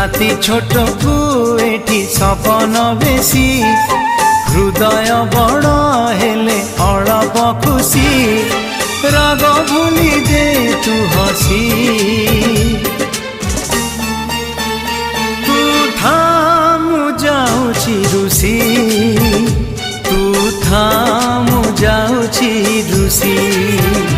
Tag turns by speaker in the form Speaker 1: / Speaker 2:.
Speaker 1: राति छोट को एठी सपन बेसी हृदय बड़ हेले अळप खुशी राग भूली दे तू हसी तू थामु जाउछि रुसी तू थामु जाउछि रुसी।